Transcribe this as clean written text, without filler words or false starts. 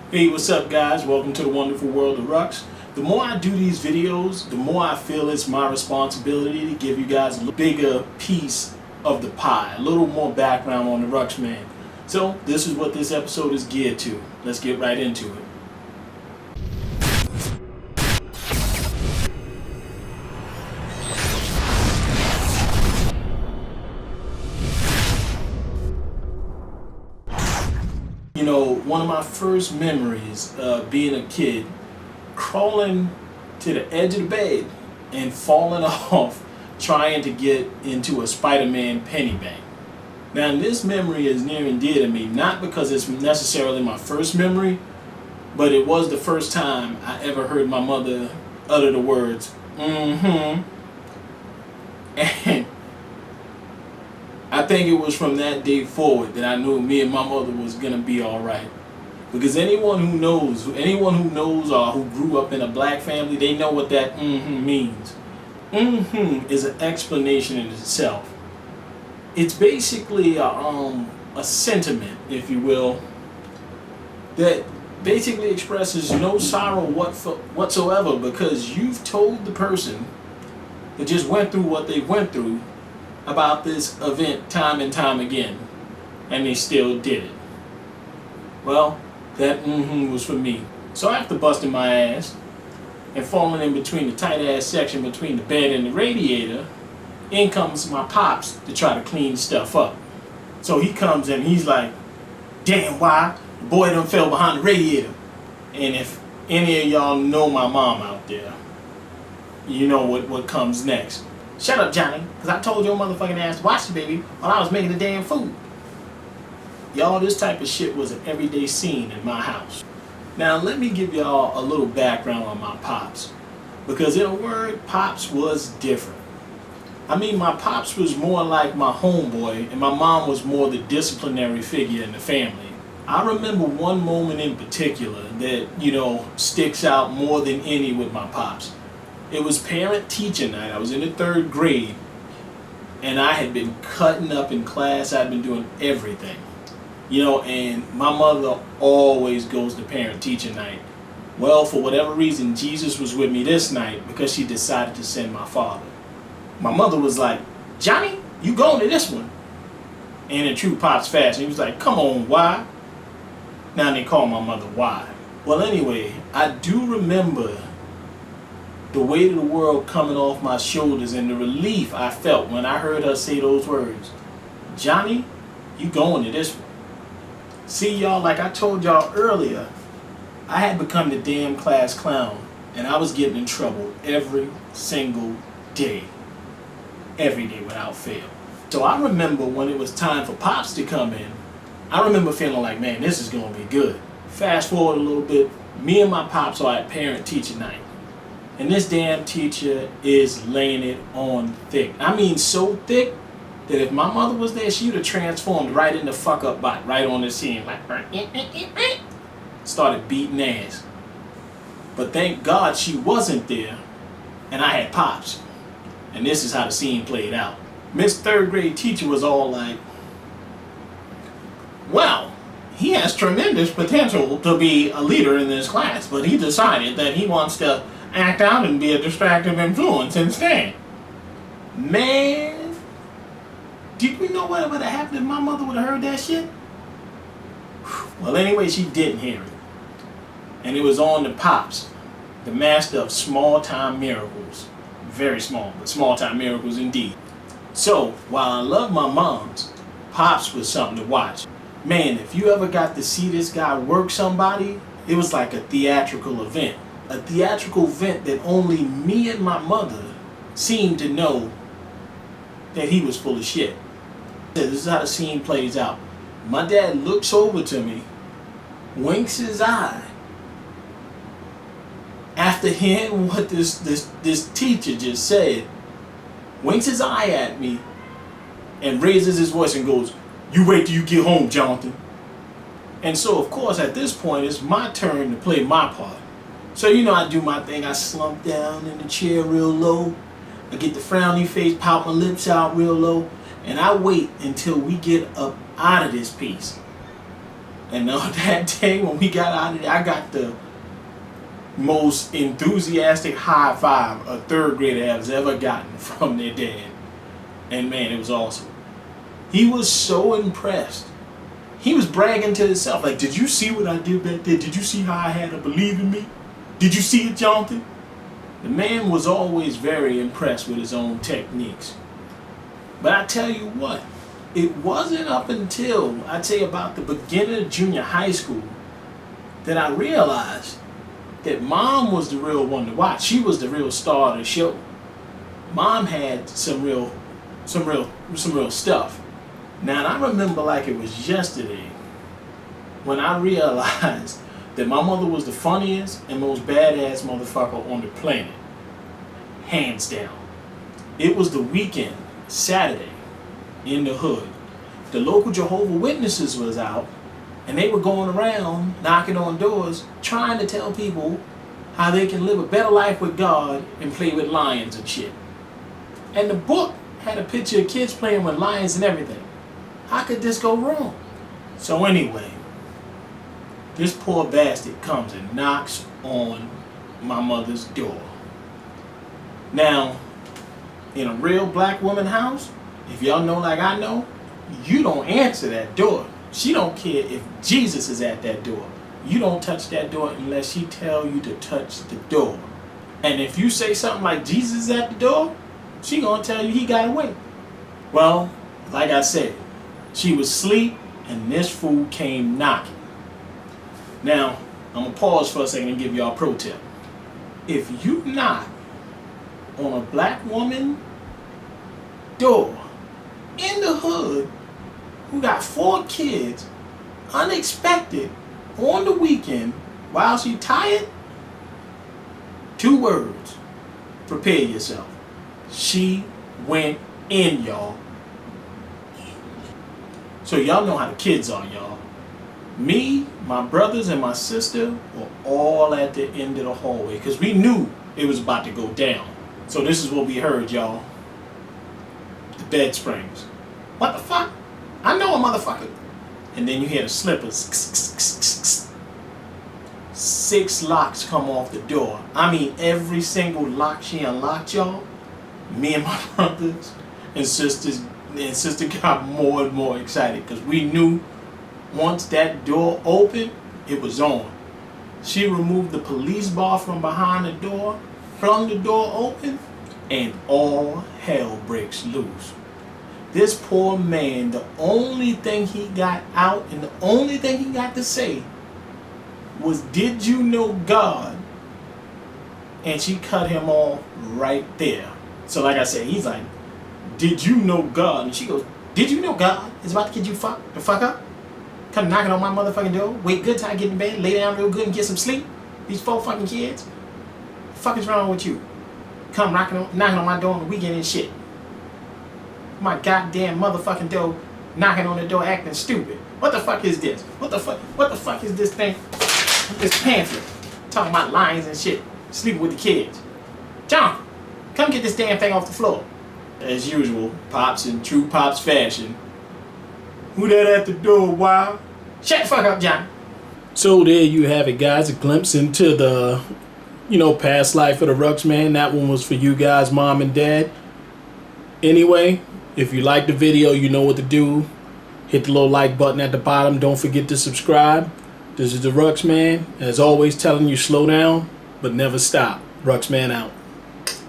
Hey, what's up guys? Welcome to the wonderful world of Rux. The more I do these videos, the more I feel it's my responsibility to give you guys a bigger piece of the pie, a little more background on the Ruxman. So this is what this episode is geared to. Let's get right into it. You know, one of my first memories of being a kid, crawling to the edge of the bed and falling off trying to get into a Spider-Man penny bank. Now this memory is near and dear to me, not because it's necessarily my first memory, but it was the first time I ever heard my mother utter the words, and I think it was from that day forward that I knew me and my mother was gonna be alright. Because anyone who knows or who grew up in a black family, they know what that means. Is an explanation in itself. It's basically a sentiment, if you will, that basically expresses no sorrow whatsoever, because you've told the person that just went through what they went through about this event time and time again, and they still did it. Well, that was for me. So after busting my ass and falling in between the tight ass section between the bed and the radiator, in comes my pops to try to clean stuff up. So he comes in, he's like, "Damn, why? The boy done fell behind the radiator." And if any of y'all know my mom out there, you know what comes next. "Shut up, Johnny, because I told your motherfucking ass to watch the baby while I was making the damn food." Y'all, this type of shit was an everyday scene in my house. Now, let me give y'all a little background on my pops. Because in a word, pops was different. I mean, my pops was more like my homeboy, and my mom was more the disciplinary figure in the family. I remember one moment in particular that, sticks out more than any with my pops. It was parent-teacher night. I was in the 3rd grade, and I had been cutting up in class. I'd been doing everything. And my mother always goes to parent-teacher night. Well, for whatever reason, Jesus was with me this night because she decided to send my father. My mother was like, "Johnny, you going to this one?" And in true Pops fashion, he was like, "Come on, why?" Now they call my mother why. Well, anyway, I do remember the weight of the world coming off my shoulders and the relief I felt when I heard her say those words. "Johnny, you going to this one?" See, y'all, like I told y'all earlier, I had become the damn class clown, and I was getting in trouble every single day. Every day without fail. So I remember when it was time for Pops to come in, I remember feeling like, man, this is going to be good. Fast forward a little bit, me and my Pops are at parent-teacher night. And this damn teacher is laying it on thick. I mean so thick that if my mother was there, she would have transformed right in the fuck up bot, right on the scene, like started beating ass. But thank God she wasn't there, and I had Pops. And this is how the scene played out. Miss 3rd grade teacher was all like, "Well, he has tremendous potential to be a leader in this class, but he decided that he wants to act out and be a distractive influence instead." Man, did we know what would have happened if my mother would have heard that shit? Well, anyway, she didn't hear it. And it was on to Pops, the master of small-time miracles. Very small, but small-time miracles indeed. So, while I love my moms, Pops was something to watch. Man, if you ever got to see this guy work somebody, it was like a theatrical event. A theatrical event that only me and my mother seemed to know that he was full of shit. This is how the scene plays out. My dad looks over to me, winks his eye, after hearing what this teacher just said, winks his eye at me and raises his voice and goes, "You wait till you get home, Jonathan." And so, of course, at this point, it's my turn to play my part. So, I do my thing. I slump down in the chair real low. I get the frowny face, pop my lips out real low, and I wait until we get up out of this piece. And on that day when we got out of there, I got the most enthusiastic high five a third grader has ever gotten from their dad. And man, it was awesome. He was so impressed. He was bragging to himself, like, did you see what I did back there? Did you see how I had to believe in me? Did you see it, Jonathan? The man was always very impressed with his own techniques. But I tell you what, it wasn't up until, I'd say about the beginning of junior high school, that I realized that Mom was the real one to watch. She was the real star of the show. Mom had some real stuff. Now, and I remember like it was yesterday when I realized that my mother was the funniest and most badass motherfucker on the planet. Hands down. It was the weekend, Saturday, in the hood. The local Jehovah's Witnesses was out, and they were going around knocking on doors trying to tell people how they can live a better life with God and play with lions and shit. And the book had a picture of kids playing with lions and everything. How could this go wrong? So anyway, this poor bastard comes and knocks on my mother's door. Now, in a real black woman house, if y'all know like I know, you don't answer that door. She don't care if Jesus is at that door. You don't touch that door unless she tell you to touch the door. And if you say something like Jesus is at the door, she gonna tell you he got away. Well, like I said, she was asleep and this fool came knocking. Now, I'm gonna pause for a second and give y'all a pro tip. If you knock on a black woman door in the hood who got 4 kids, unexpected, on the weekend, while she tired, 2 words, prepare yourself. She went in, y'all. So y'all know how the kids are, y'all. Me, my brothers, and my sister were all at the end of the hallway because we knew it was about to go down. So this is what we heard, y'all. The bed springs. What the fuck? I know a motherfucker. And then you hear the slippers. 6 locks come off the door. I mean, every single lock she unlocked, y'all. Me and my brothers and sister got more and more excited because we knew once that door opened, it was on. She removed the police bar from behind the door, flung the door open, and all hell breaks loose. This poor man, the only thing he got out and the only thing he got to say was, "Did you know God?" And she cut him off right there. So like I said, he's like, "Did you know God?" And she goes, "Did you know God is about to get you the fuck up? Come knocking on my motherfucking door. Wait good till I get in bed, lay down real good and get some sleep. These 4 fucking kids. What the fuck is wrong with you? Come knocking on my door on the weekend and shit. My goddamn motherfucking door, knocking on the door acting stupid. What the fuck is this? What the fuck is this thing? This pamphlet. Talking about lions and shit. Sleeping with the kids. John, come get this damn thing off the floor." As usual, Pops in true Pops fashion. "Who that at the door, wow? Shut the fuck up, John." So there you have it, guys. A glimpse into the, past life of the Ruxman. That one was for you guys, Mom and Dad. Anyway, if you like the video, you know what to do. Hit the little like button at the bottom. Don't forget to subscribe. This is the Ruxman. As always, telling you slow down, but never stop. Ruxman out.